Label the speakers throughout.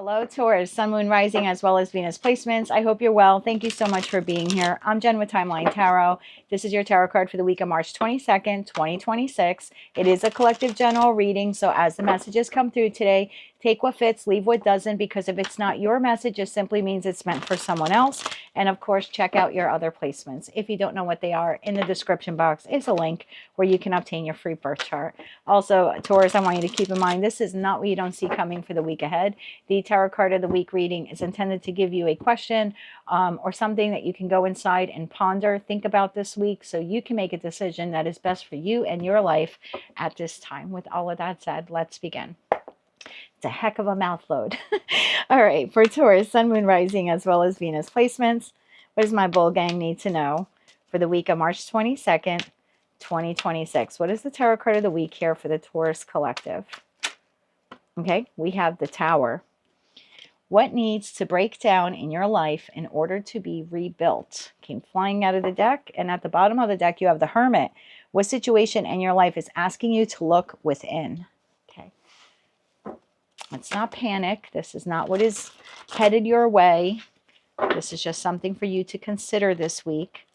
Speaker 1: Hello, Taurus, Sun, Moon, Rising, as well as Venus placements. I hope you're well. Thank you so much for being here. I'm Jen with Timeline Tarot. This is your tarot card for the week of March 22nd, 2026. It is a collective general reading, so as the messages come through today, take what fits, leave what doesn't, because if it's not your message, it simply means it's meant for someone else. And of course, check out your other placements. If you don't know what they are, in the description box is a link where you can obtain your free birth chart. Also, Taurus, I want you to keep in mind, this is not what you don't see coming for the week ahead. The tarot card of the week reading is intended to give you a question or something that you can go inside and ponder, think about this week, so you can make a decision that is best for you and your life at this time. With all of that said, let's begin. It's a heck of a mouth load. All right, for Taurus, Sun, Moon, Rising, as well as Venus placements, what does my bull gang need to know for the week of March 22nd, 2026? What is the tarot card of the week here for the Taurus collective? Okay, we have the Tower. What needs to break down in your life in order to be rebuilt? Came flying out of the deck, and at the bottom of the deck, you have the Hermit. What situation in your life is asking you to look within? Okay. Let's not panic. This is not what is headed your way. This is just something for you to consider this week.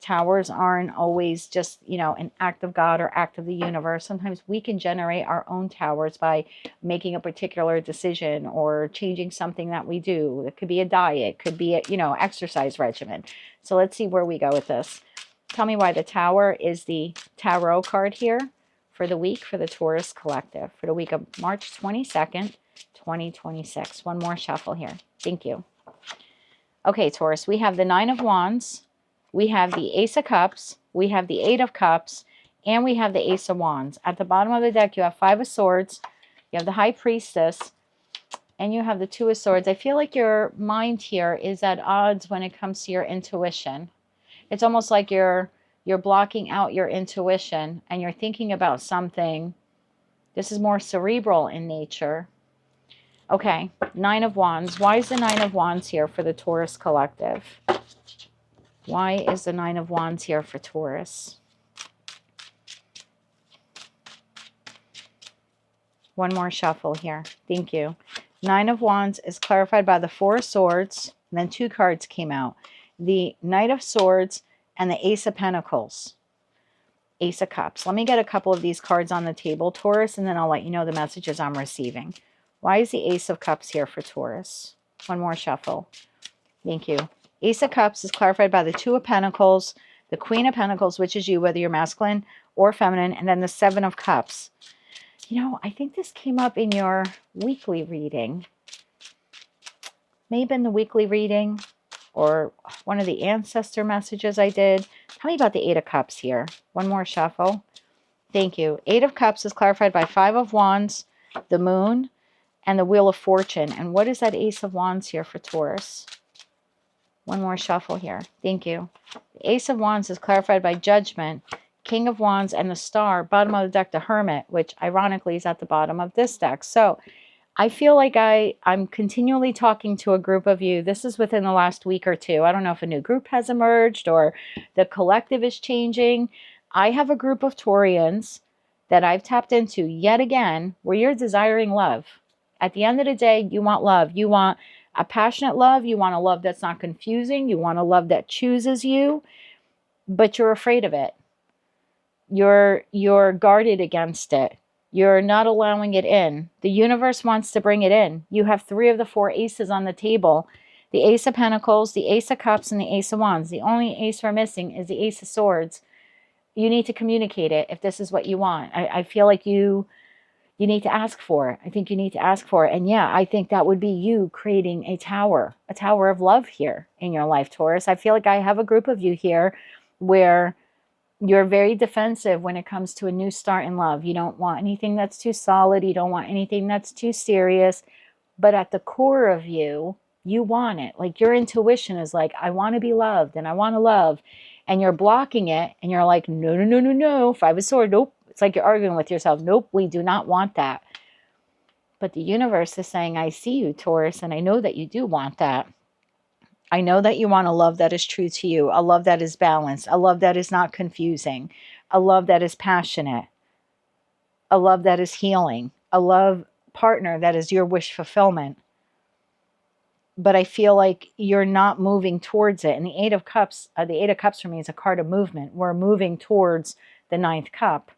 Speaker 1: Towers aren't always just, an act of God or act of the universe. Sometimes we can generate our own towers by making a particular decision or changing something that we do. It could be a diet, could be a, exercise regimen. So let's see where we go with this. Tell me why the Tower is the tarot card here for the week for the Taurus collective for the week of March 22nd, 2026. One more shuffle here. Thank you. Okay, Taurus, we have the Nine of Wands. We have the Ace of Cups, we have the Eight of Cups, and we have the Ace of Wands. At the bottom of the deck, you have Five of Swords, you have the High Priestess, and you have the Two of Swords. I feel like your mind here is at odds when it comes to your intuition. It's almost like you're blocking out your intuition and you're thinking about something. This is more cerebral in nature. Okay, Nine of Wands. Why is the Nine of Wands here for the Taurus collective? Why is the Nine of Wands here for Taurus? One more shuffle here. Thank you. Nine of Wands is clarified by the Four of Swords. And then two cards came out. The Knight of Swords and the Ace of Pentacles. Ace of Cups. Let me get a couple of these cards on the table, Taurus, and then I'll let you know the messages I'm receiving. Why is the Ace of Cups here for Taurus? One more shuffle. Thank you. Ace of Cups is clarified by the Two of Pentacles, the Queen of Pentacles, which is you, whether you're masculine or feminine, and then the Seven of Cups. I think this came up in your weekly reading. Maybe in the weekly reading or one of the ancestor messages I did. Tell me about the Eight of Cups here. One more shuffle. Thank you. Eight of Cups is clarified by Five of Wands, the Moon, and the Wheel of Fortune. And what is that Ace of Wands here for Taurus? One more shuffle here. Thank you. The Ace of Wands is clarified by Judgment, King of Wands, and the Star. Bottom of the deck, the Hermit, which ironically is at the bottom of this deck. So I feel like I'm continually talking to a group of you. This is within the last week or two. I don't know if a new group has emerged or the collective is changing. I have a group of Taurians that I've tapped into yet again where you're desiring love. At the end of the day, you want love. You want a passionate love. You want a love that's not confusing. You want a love that chooses you, but you're afraid of it. You're guarded against it. You're not allowing it in. The universe wants to bring it in. You have three of the four aces on the table. The Ace of Pentacles, the Ace of Cups, and the Ace of Wands. The only ace we're missing is the Ace of Swords. You need to communicate it if this is what you want. I feel like you need to ask for it. I think you need to ask for it. And yeah, I think that would be you creating a tower of love here in your life, Taurus. I feel like I have a group of you here where you're very defensive when it comes to a new start in love. You don't want anything that's too solid. You don't want anything that's too serious. But at the core of you, you want it. Like your intuition is like, I want to be loved and I want to love. And you're blocking it. And you're like, no, no, no, no, no. Five of Swords, nope. It's like you're arguing with yourself. Nope, we do not want that. But the universe is saying, I see you, Taurus, and I know that you do want that. I know that you want a love that is true to you, a love that is balanced, a love that is not confusing, a love that is passionate, a love that is healing, a love partner that is your wish fulfillment. but I feel like you're not moving towards it. And the Eight of Cups for me is a card of movement. We're moving towards the Ninth Cup.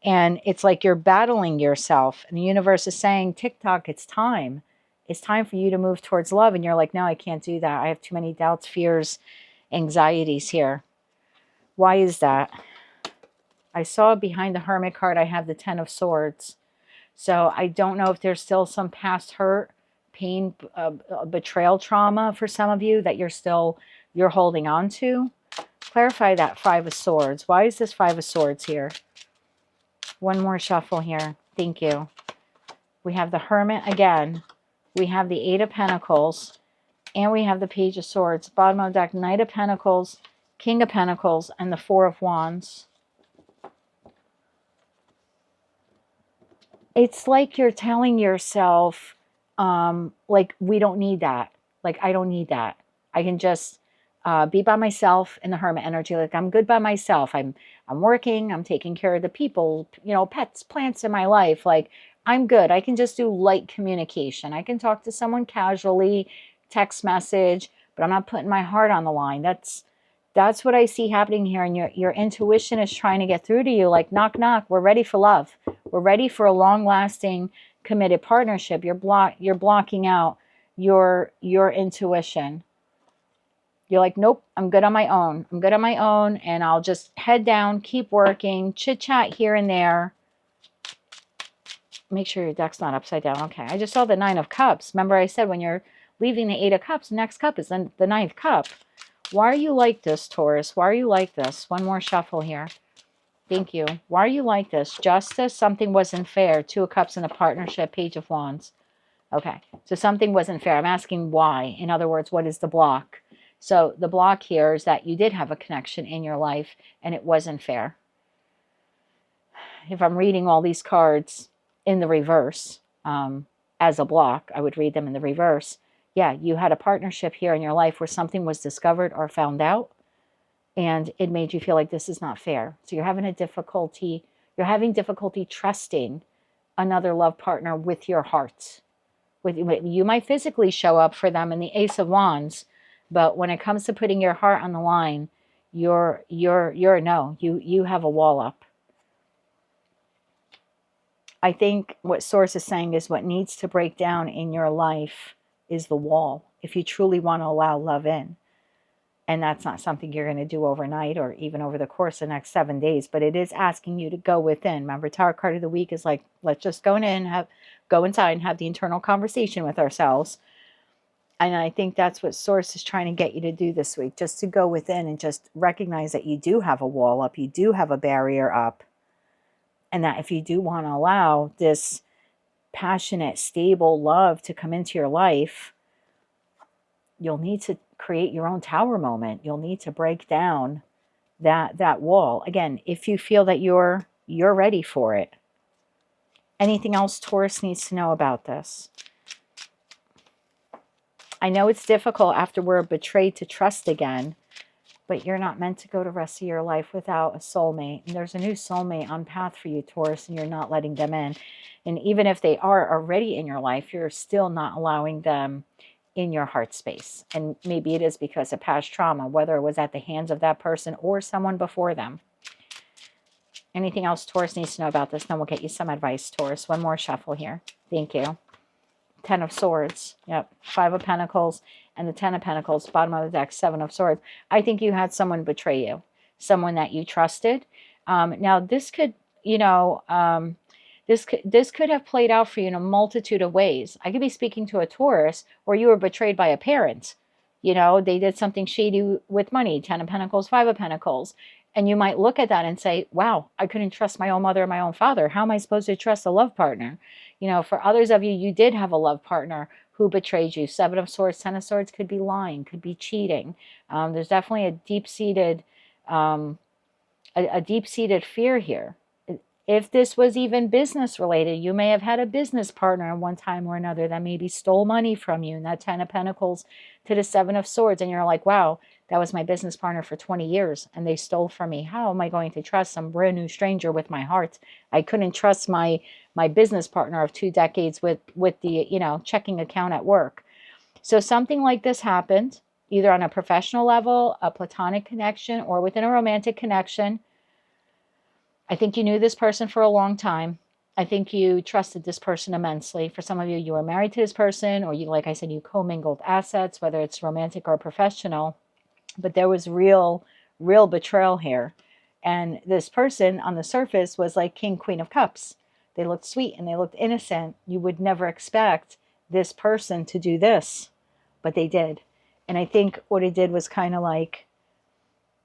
Speaker 1: And it's like you're battling yourself. And the universe is saying, TikTok, it's time. It's time for you to move towards love. And you're like, no, I can't do that. I have too many doubts, fears, anxieties here. Why is that? I saw behind the Hermit card, I have the Ten of Swords. So I don't know if there's still some past hurt, pain, betrayal trauma for some of you that you're holding on to. Clarify that Five of Swords. Why is this Five of Swords here? One more shuffle here. Thank you. We have the Hermit again. We have the Eight of Pentacles. And we have the Page of Swords. Bottom of the deck, Knight of Pentacles, King of Pentacles, and the Four of Wands. It's like you're telling yourself, like, we don't need that. Like, I don't need that. I can just be by myself in the Hermit energy. Like, I'm good by myself. I'm working. I'm taking care of the people, pets, plants in my life. Like, I'm good. I can just do light communication. I can talk to someone casually, text message, but I'm not putting my heart on the line. That's what I see happening here. And your intuition is trying to get through to you. Like, knock, knock. We're ready for love. We're ready for a long-lasting, committed partnership. You're blocking out your intuition. You're like, nope, I'm good on my own. I'm good on my own, and I'll just head down, keep working, chit-chat here and there. Make sure your deck's not upside down. Okay, I just saw the Nine of Cups. Remember I said when you're leaving the Eight of Cups, the next cup is the Ninth Cup. Why are you like this, Taurus? Why are you like this? One more shuffle here. Thank you. Why are you like this? Justice, something wasn't fair. Two of Cups in a partnership, Page of Wands. Okay, so something wasn't fair. I'm asking why. In other words, what is the block? So the block here is that you did have a connection in your life and it wasn't fair. If I'm reading all these cards in the reverse as a block, I would read them in the reverse. Yeah, you had a partnership here in your life where something was discovered or found out and it made you feel like this is not fair. So you're having difficulty trusting another love partner with your heart. You might physically show up for them in the Ace of Wands, but when it comes to putting your heart on the line, you're a no. You have a wall up. I think what Source is saying is what needs to break down in your life is the wall, if you truly want to allow love in. And that's not something you're going to do overnight or even over the course of the next 7 days, but it is asking you to go within. Remember, Tarot card of the week is like, let's just go inside and have the internal conversation with ourselves. And I think that's what Source is trying to get you to do this week, just to go within and just recognize that you do have a wall up, you do have a barrier up, and that if you do want to allow this passionate, stable love to come into your life, you'll need to create your own tower moment. You'll need to break down that wall. Again, if you feel that you're ready for it. Anything else Taurus needs to know about this? I know it's difficult after we're betrayed to trust again, but you're not meant to go the rest of your life without a soulmate. And there's a new soulmate on path for you, Taurus, and you're not letting them in. And even if they are already in your life, you're still not allowing them in your heart space. And maybe it is because of past trauma, whether it was at the hands of that person or someone before them. Anything else Taurus needs to know about this? Then we'll get you some advice, Taurus. One more shuffle here. Thank you. Ten of Swords. Yep. Five of Pentacles and the Ten of Pentacles. Bottom of the deck, Seven of Swords. I think you had someone betray you. Someone that you trusted. Now, this could, this could have played out for you in a multitude of ways. I could be speaking to a Taurus where you were betrayed by a parent. They did something shady with money. Ten of Pentacles, Five of Pentacles. And you might look at that and say, wow, I couldn't trust my own mother or my own father. How am I supposed to trust a love partner? For others of you, you did have a love partner who betrayed you. Seven of Swords, Ten of Swords could be lying, could be cheating. There's definitely a deep-seated fear here. If this was even business related, you may have had a business partner at one time or another that maybe stole money from you. And that Ten of Pentacles to the Seven of Swords. And you're like, wow, that was my business partner for 20 years and they stole from me. How am I going to trust some brand new stranger with my heart? I couldn't trust my business partner of 2 decades with the, checking account at work. So something like this happened, either on a professional level, a platonic connection, or within a romantic connection. I think you knew this person for a long time. I think you trusted this person immensely. For some of you, you were married to this person, or you, like I said, you commingled assets, whether it's romantic or professional. But there was real betrayal here. And this person on the surface was like King, Queen of Cups. They looked sweet and they looked innocent. You would never expect this person to do this, but they did. And I think what it did was kind of like,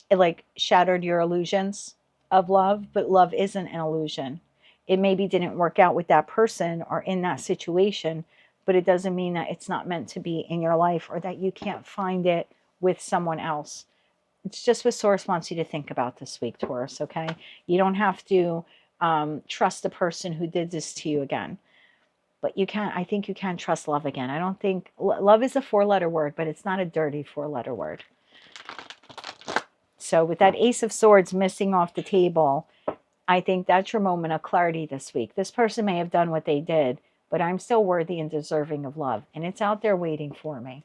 Speaker 1: it like shattered your illusions of love, but love isn't an illusion. It maybe didn't work out with that person or in that situation, but it doesn't mean that it's not meant to be in your life or that you can't find it with someone else. It's just what Source wants you to think about this week, Taurus, okay? You don't have to trust the person who did this to you again. But you can, I think you can trust love again. I don't think, love is a 4-letter word, but it's not a dirty 4-letter word. So with that Ace of Swords missing off the table, I think that's your moment of clarity this week. This person may have done what they did, but I'm still worthy and deserving of love. And it's out there waiting for me.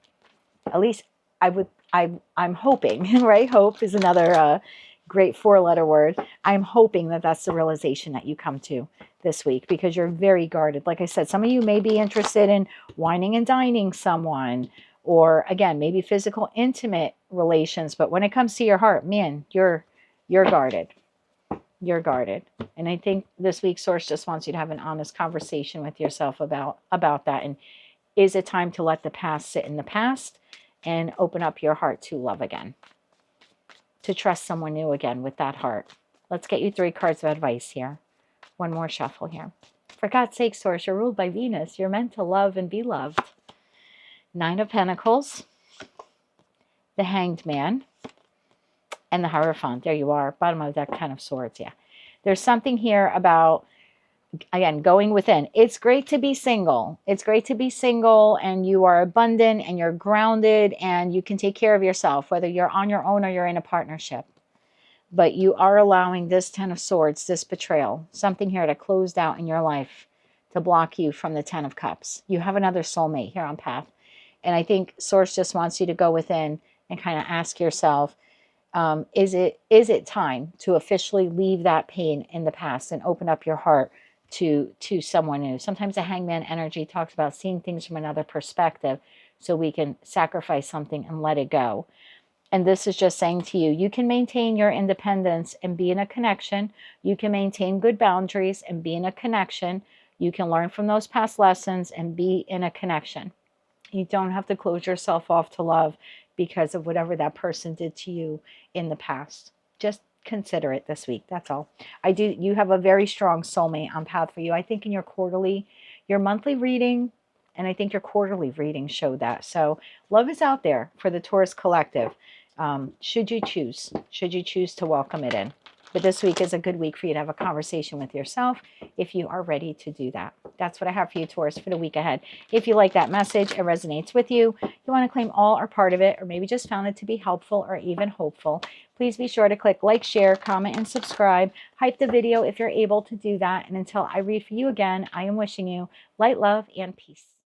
Speaker 1: At least I'm hoping, right? Hope is another great 4-letter word. I'm hoping that that's the realization that you come to this week, because you're very guarded. Like I said, some of you may be interested in whining and dining someone, or again, maybe physical, intimate relations. But when it comes to your heart, man, you're guarded. You're guarded. And I think this week Source just wants you to have an honest conversation with yourself about that. And is it time to let the past sit in the past and open up your heart to love again, to trust someone new again with that heart? Let's get you 3 cards of advice here. One more shuffle here. For God's sake, Source, you're ruled by Venus. You're meant to love and be loved. 9 of Pentacles, the Hanged Man, and the Hierophant. There you are, bottom of that 10 of Swords. Yeah, there's something here about, again, going within. It's great to be single. It's great to be single, and you are abundant and you're grounded and you can take care of yourself, whether you're on your own or you're in a partnership. But you are allowing this 10 of Swords, this betrayal, something here to close out in your life to block you from the 10 of Cups. You have another soulmate here on path. And I think Source just wants you to go within and kind of ask yourself, is it time to officially leave that pain in the past and open up your heart to someone new? Sometimes the Hangman energy talks about seeing things from another perspective so we can sacrifice something and let it go. And this is just saying to you, you can maintain your independence and be in a connection. You can maintain good boundaries and be in a connection. You can learn from those past lessons and be in a connection. You don't have to close yourself off to love because of whatever that person did to you in the past. Just consider it this week. That's all. You have a very strong soulmate on path for you. I think in your monthly reading, and I think your quarterly reading showed that. So love is out there for the Taurus collective. Should you choose to welcome it in. But this week is a good week for you to have a conversation with yourself if you are ready to do that. That's what I have for you, Taurus, for the week ahead. If you like that message, it resonates with you, you want to claim all or part of it, or maybe just found it to be helpful or even hopeful, please be sure to click like, share, comment, and subscribe. Hype the video if you're able to do that. And until I read for you again, I am wishing you light, love, and peace.